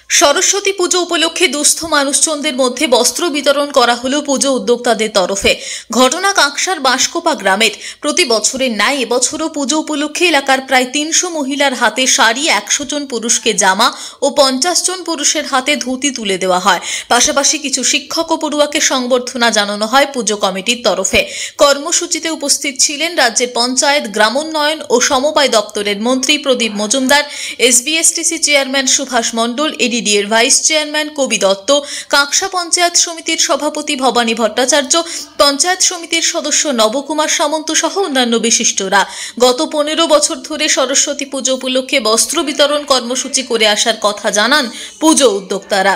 সরস্বতী পুজো উপলক্ষে দুস্থ মানুষজনদের মধ্যে বস্ত্র বিতরণ করা হলো পুজো উদ্যোক্তাদের তরফে। ঘটনা কাঁকসার বাঁশকোপা গ্রামের। প্রতি বছরের ন্যায় এবছরও পুজো উপলক্ষে এলাকার প্রায় ৩০০ মহিলার হাতে শাড়ি, ১০০ জন পুরুষকে জামা ও ৫০ জন পুরুষের হাতে ধুতি তুলে দেওয়া হয়। পাশাপাশি কিছু শিক্ষক ও পড়ুয়াকে সংবর্ধনা জানানো হয় পুজো কমিটির তরফে। কর্মসূচিতে উপস্থিত ছিলেন রাজ্যের পঞ্চায়েত, গ্রামোন্নয়ন ও সমবায় দপ্তরের মন্ত্রী প্রদীপ মজুমদার, এসবিএসটিসি চেয়ারম্যান সুভাষ মণ্ডল, এডিডিএর ভাইস চেয়ারম্যান কবি দত্ত, কাঁকসা পঞ্চায়েত সমিতির সভাপতি ভবানী ভট্টাচার্য, পঞ্চায়েত সমিতির সদস্য নবকুমার সামন্ত সহ অন্যান্য বিশিষ্টরা। গত ১৫ বছর ধরে সরস্বতী পুজো উপলক্ষে বস্ত্র বিতরণ কর্মসূচি করে আসার কথা জানান পুজো উদ্যোক্তারা।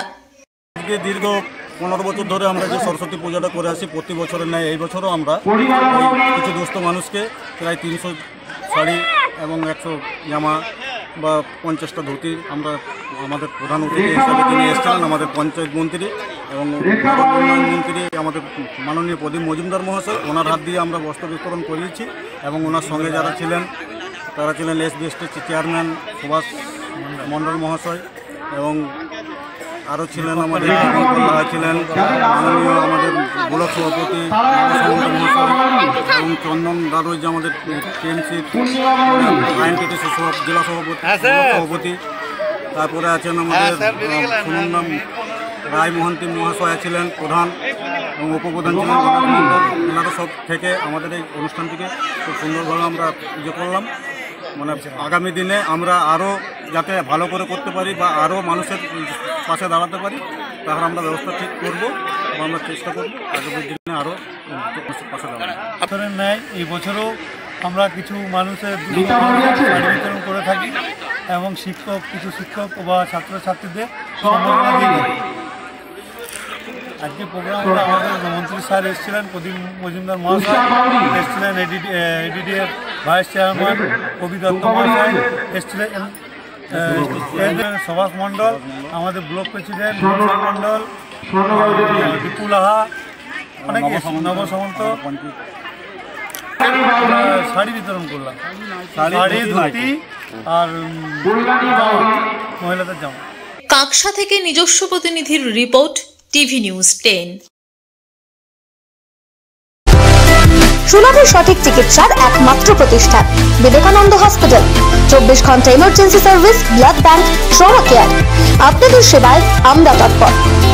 দীর্ঘ 15 বছর ধরে আমরা যে সরস্বতী পূজাটা করে আসি, প্রতি বছরের ন্যায় এই বছরও আমরা কিছু দুস্থ মানুষকে প্রায় ৩০০ শাড়ি এবং ১০০ জামা বা ৫০টা ধুতি আমরা আমাদের প্রধান অতিথি হিসাবে তিনি এসেছিলেন, আমাদের পঞ্চায়েত মন্ত্রী এবং উন্নয়ন মন্ত্রী আমাদের মাননীয় প্রদীপ মজুমদার মহাশয়, ওনার হাত দিয়ে আমরা বস্ত্র বিতরণ করিয়েছি। এবং ওনার সঙ্গে যারা ছিলেন তারা ছিলেন এসবিএসটিসি চেয়ারম্যান সুভাষ মণ্ডল মহাশয় এবং আরও ছিলেন আমাদের ছিলেন মাননীয় আমাদের ব্লক সভাপতি মহাশয় এবং চন্দন দারুই যে আমাদের টিএমসির আইএনটিটিসি জেলা সভাপতি। তারপরে আছেন আমাদের সুনন্দা রায় মহান্তি মহাশয় ছিলেন প্রধান এবং উপপ্রধান ছিলেন মণ্ডল। এনারা সব থেকে আমাদের এই অনুষ্ঠানটিকে খুব সুন্দরভাবে আমরা ইয়ে করলাম। মানে আগামী দিনে আমরা আরও যাতে ভালো করে করতে পারি বা আরও মানুষের পাশে দাঁড়াতে পারি, তাহলে আমরা ব্যবস্থা ঠিক করবো এবং আমরা চেষ্টা করবো আগামী দিনে আরও পাশে দাঁড়ানো। বছরের ন্যায় এই বছরও আমরা কিছু মানুষের শাড়ি বিতরণ করে থাকি এবং কিছু শিক্ষক বা ছাত্রছাত্রীদের সম্বর্ধনা দিয়ে থাকি। আজকে প্রোগ্রামটা আমাদের মন্ত্রী স্যার এসেছিলেন, প্রদীপ মজুমদার মহাশয় এসেছিলেন, এডিডিএর ভাইস চেয়ারম্যান কবি দত্ত মহাশয় এসেছিলেন, সুভাষ মণ্ডল, আমাদের ব্লক প্রেসিডেন্ট মণ্ডল, বিপুল আহা, অনেক নব সামন্ত। শাড়ি বিতরণ করলাম, শাড়ি, ধুতি আর মহিলাদের জামা। কাঁকসা থেকে নিজস্ব প্রতিনিধির রিপোর্ট, টিভি নিউজ 10। সুলভে সঠিক চিকিৎসার একমাত্র প্রতিষ্ঠান বিবেকানন্দ হসপিটাল। 24 ঘন্টা emergency service, blood bank, trauma care. আপনাদের সেবায় আমরা তৎপর।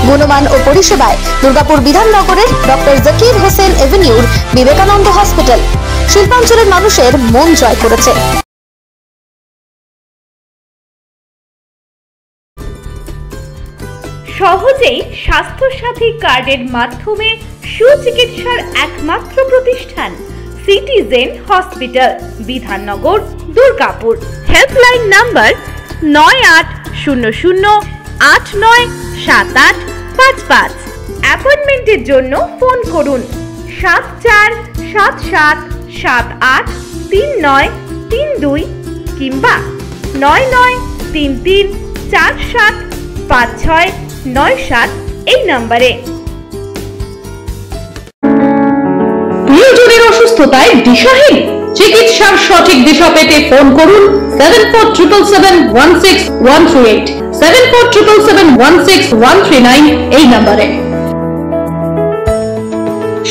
গুণমান ও পরিষেবায় দুর্গাপুর বিধাননগরের ডক্টর জাকির হোসেন এভিনিউর বিবেকানন্দ হসপিটাল শিল্পাঞ্চলের মানুষের মন জয় করেছে। সহজেই স্বাস্থ্যসাথী কার্ডের মাধ্যমে সুচিকিৎসার একমাত্র প্রতিষ্ঠান citizen hospital, Bidhannagar, Durgapur. Helpline number 9800897855। অ্যাপয়েন্টমেন্টের জন্য ফোন করুন 7477783932 কিংবা 9933475697 এই নম্বরে। প্রিয়জনের অসুস্থতায় দিশাহীন, চিকিৎসার সঠিক দিশা পেতে ফোন করুন 7477716138, 7477716139 এই নম্বরে।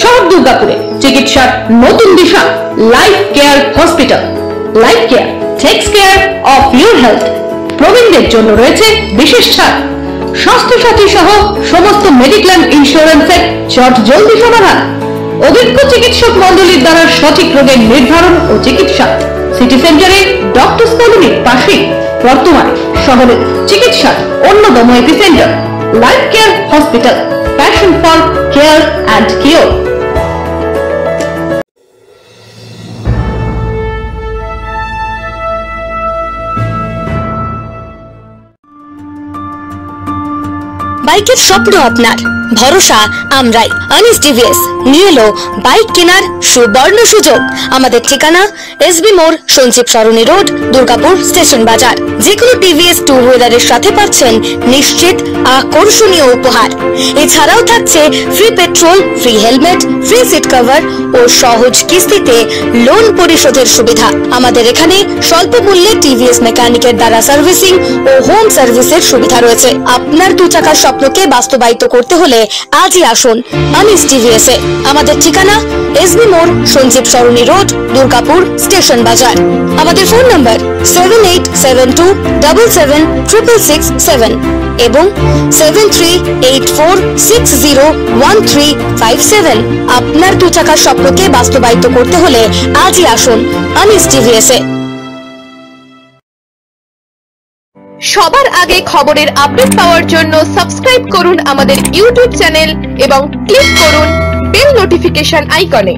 শহর দুর্গাপুরে চিকিৎসার নতুন দিশা life care hospital. Life care takes care of your health. প্রবীণদের জন্য রয়েছে বিশেষ ছাড়। স্বাস্থ্যসাথী সহ সমস্ত মেডিক্লেম ইন্স্যুরেন্সের জলদি সমাধান। অভিজ্ঞ চিকিৎসক মন্ডলীর দ্বারা সঠিক রোগের নির্ধারণ ও চিকিৎসা। সিটি সেন্টারে ডক্টরস কলোনির পাশে বর্তমানে শহরের চিকিৎসার অন্যতম epicentre life care hospital, passion for care and cure. বাইকের স্বপ্ন আপনার, ভরসা আমরাই। আনিস টিভিএস নিয়ে এলো বাইক কেনার সুবর্ণ সুযোগ। আমাদের ঠিকানা এসবি মোড়, সঞ্জীব সরণি রোড, দুর্গাপুর স্টেশন বাজার। যেকোনো টিভিএস টু হুইলারের সাথে পাচ্ছেন নিশ্চিত আকর্ষণীয় উপহার। এছাড়াও থাকছে free petrol, free helmet, free seat cover ও সহজ কিস্তিতে লোন পরিশোধের সুবিধা। আমাদের এখানে স্বল্প মূল্যে টিভিএস মেকানিকের দ্বারা সার্ভিসিং ও হোম সার্ভিসের সুবিধা রয়েছে। আপনার 2 চাকার স্বপ্নকে বাস্তবায়িত করতে হলে আজই আসুন আনিস টিভিএস এ। আমাদের ঠিকানা এসবি মোড়, সঞ্জীব সরণি রোড, দুর্গাপুর স্টেশন বাজার। আমাদের ফোন নাম্বার 7872776667 এবং 7384601357। আপনার 2 চাকার স্বপ্নকে বাস্তবায়িত করতে হলে আজই আসুন আনিস টিভিএস এ। সবার আগে খবরের আপডেট পাওয়ার জন্য সাবস্ক্রাইব করুন আমাদের ইউটিউব চ্যানেল এবং ক্লিক করুন বেল নোটিফিকেশন আইকনে।